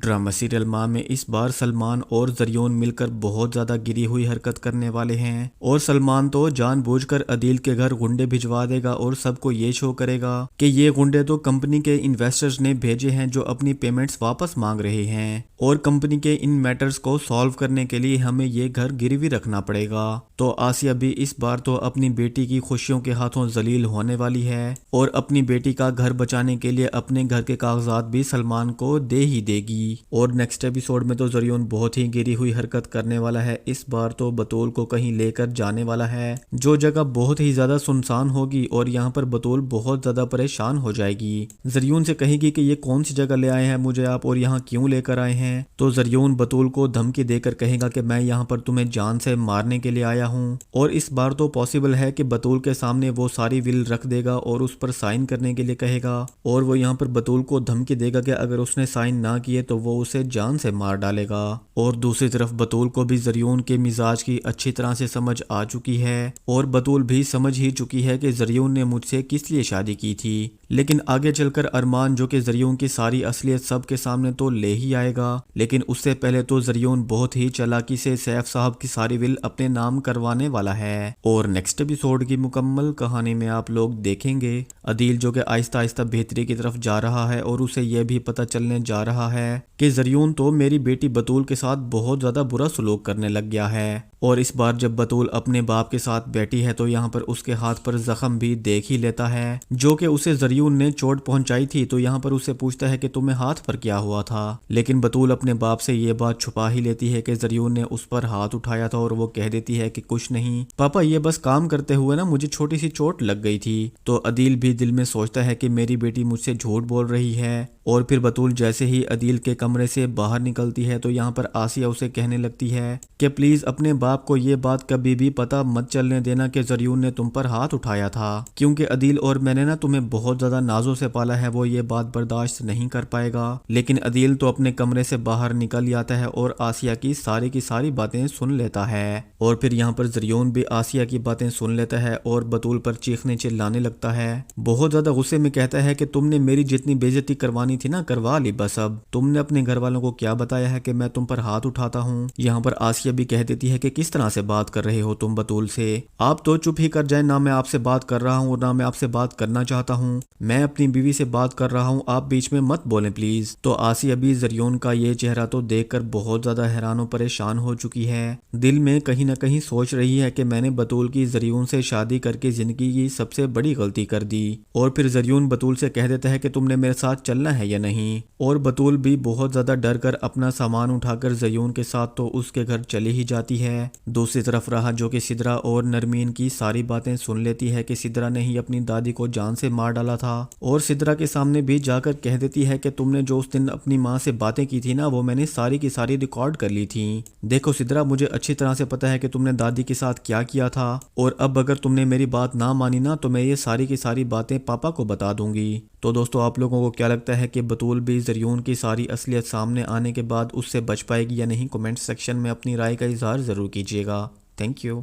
Drama serial ماں میں اس بار سلمان اور زریون مل کر بہت زیادہ گری ہوئی حرکت کرنے والے ہیں، اور سلمان تو جان بوجھ کر عدیل کے گھر گنڈے بھجوا دے گا اور سب کو یہ شو کرے گا کہ یہ گنڈے تو کمپنی کے انویسٹرز نے بھیجے ہیں جو اپنی پیمنٹس واپس مانگ رہے ہیں، اور کمپنی کے ان میٹرز کو سالو کرنے کے لیے ہمیں یہ گھر گروی رکھنا پڑے گا۔ تو آسیہ بھی اس بار تو اپنی بیٹی کی خوشیوں کے ہاتھوں ذلیل ہونے والی ہے، اور اپنی بیٹی کا گھر بچانے کے لیے اپنے گھر کے کاغذات بھی سلمان کو دے ہی دے گی۔ اور نیکسٹ ایپیسوڈ میں تو زریون بہت ہی گری ہوئی حرکت کرنے والا ہے، اس بار تو بطول کو کہیں لے کر جانے والا ہے جو جگہ بہت ہی زیادہ سنسان ہوگی، اور یہاں پر بطول بہت زیادہ پریشان ہو جائے گی۔ زریون سے کہے گی کہ یہ کون سی جگہ لے آئے ہیں مجھے آپ، اور یہاں کیوں لے کر آئے ہیں؟ تو زریون بطول کو دھمکی دے کر کہے گا کہ میں یہاں پر تمہیں جان سے مارنے کے لیے آیا ہوں، اور اس بار تو پاسبل ہے کہ بطول کے سامنے وہ ساری ول رکھ دے گا اور اس پر سائن کرنے کے لیے کہے گا، اور وہ یہاں پر بطول کو دھمکی دے گا کہ اگر اس نے سائن نہ کیے تو وہ اسے جان سے مار ڈالے گا۔ اور دوسری طرف بطول کو بھی زریون کے مزاج کی اچھی طرح سے سمجھ آ چکی ہے، اور بطول بھی سمجھ ہی چکی ہے کہ زریون نے مجھ سے کس لیے شادی کی تھی، لیکن آگے چل کر ارمان جو کہ زریون کی ساری اصلیت سب کے سامنے تو لے ہی آئے گا، لیکن اس سے پہلے تو زریون بہت ہی چالاکی سے سیف صاحب کی ساری ول اپنے نام کروانے والا ہے۔ اور نیکسٹ ایپیسوڈ کی مکمل کہانی میں آپ لوگ دیکھیں گے عدیل جو کہ آہستہ آہستہ بہتری کی طرف جا رہا ہے، اور اسے یہ بھی پتہ چلنے جا رہا ہے کہ زریون تو میری بیٹی بطول کے ساتھ بہت زیادہ برا سلوک کرنے لگ گیا ہے، اور اس بار جب بطول اپنے باپ کے ساتھ بیٹھی ہے تو یہاں پر اس کے ہاتھ پر زخم بھی دیکھ ہی لیتا ہے جو کہ اسے زریون نے چوٹ پہنچائی تھی، تو یہاں پر اسے پوچھتا ہے کہ تمہیں ہاتھ پر کیا ہوا تھا، لیکن بطول اپنے باپ سے یہ بات چھپا ہی لیتی ہے کہ زریون نے اس پر ہاتھ اٹھایا تھا، اور وہ کہہ دیتی ہے کہ کچھ نہیں پاپا، یہ بس کام کرتے ہوئے نا مجھے چھوٹی سی چوٹ لگ گئی تھی۔ تو عدیل بھی دل میں سوچتا ہے کہ میری بیٹی مجھ سے جھوٹ بول رہی ہے، اور پھر بطول جیسے ہی عدیل کے کمرے سے باہر نکلتی ہے تو یہاں پر آسیہ اسے کہنے لگتی ہے کہ پلیز اپنے باپ کو یہ بات کبھی بھی پتہ مت چلنے دینا کہ زریون نے تم پر ہاتھ اٹھایا تھا، کیونکہ عدیل اور میں نے نا تمہیں بہت زیادہ نازوں سے پالا ہے، وہ یہ بات برداشت نہیں کر پائے گا۔ لیکن عدیل تو اپنے کمرے سے باہر نکل آتا ہے اور آسیہ کی ساری باتیں سن لیتا ہے، اور پھر یہاں پر زریون بھی آسیہ کی باتیں سن لیتا ہے اور بطول پر چیخنے چلانے لگتا ہے، بہت زیادہ غصے میں کہتا ہے کہ تم نے میری جتنی بے عزتی کروانی تھی نا کروا لی، بس اب تم نے اپنے گھر والوں کو کیا بتایا ہے کہ میں تم پر ہاتھ اٹھاتا ہوں؟ یہاں پر آسیہ بھی کہہ دیتی ہے کہ کس طرح سے بات کر رہے ہو تم بطول سے، آپ تو چپ ہی کر جائیں، نہ میں آپ سے بات کر رہا ہوں اور نہ میں آپ سے بات کرنا چاہتا ہوں، میں اپنی بیوی سے بات کر رہا ہوں، آپ بیچ میں مت بولیں پلیز۔ تو آسیہ بھی زریون کا یہ چہرہ تو دیکھ کر بہت زیادہ حیران و پریشان ہو چکی ہے، دل میں کہیں نہ کہیں سوچ رہی ہے کہ میں نے بطول کی زریون سے شادی کر کے زندگی کی سب سے بڑی غلطی کر دی۔ اور پھر زریون بطول سے کہہ دیتا ہے کہ تم نے میرے ساتھ چلنا ہے یا نہیں، اور بطول بھی بہت زیادہ ڈر کر اپنا سامان اٹھا کر زریون کے ساتھ تو اس کے گھر چلی ہی جاتی ہے۔ دوسری طرف راحت جو کہ سدرا اور نرمین کی ساری باتیں سن لیتی ہے کہ سدرا نے ہی اپنی دادی کو جان سے مار ڈالا تھا، اور سدرا کے سامنے بھی جا کر کہہ دیتی ہے کہ تم نے جو اس دن اپنی ماں سے باتیں کی تھی نا وہ میں نے ساری کی ساری ریکارڈ کر لی تھی، دیکھو سدرا مجھے اچھی طرح سے پتا ہے کہ تم نے دادی کے ساتھ کیا کیا تھا، اور اب اگر تم نے میری بات نہ مانی نا تو میں یہ ساری کی ساری باتیں پاپا کو بتا دوں گی۔ تو دوستو آپ لوگوں کو کیا لگتا ہے کہ بطول بھی زریون کی ساری اصلیت سامنے آنے کے بعد اس سے بچ پائے گی یا نہیں؟ کمنٹ سیکشن میں اپنی رائے کا اظہار ضرور کیجیے گا۔ Thank you.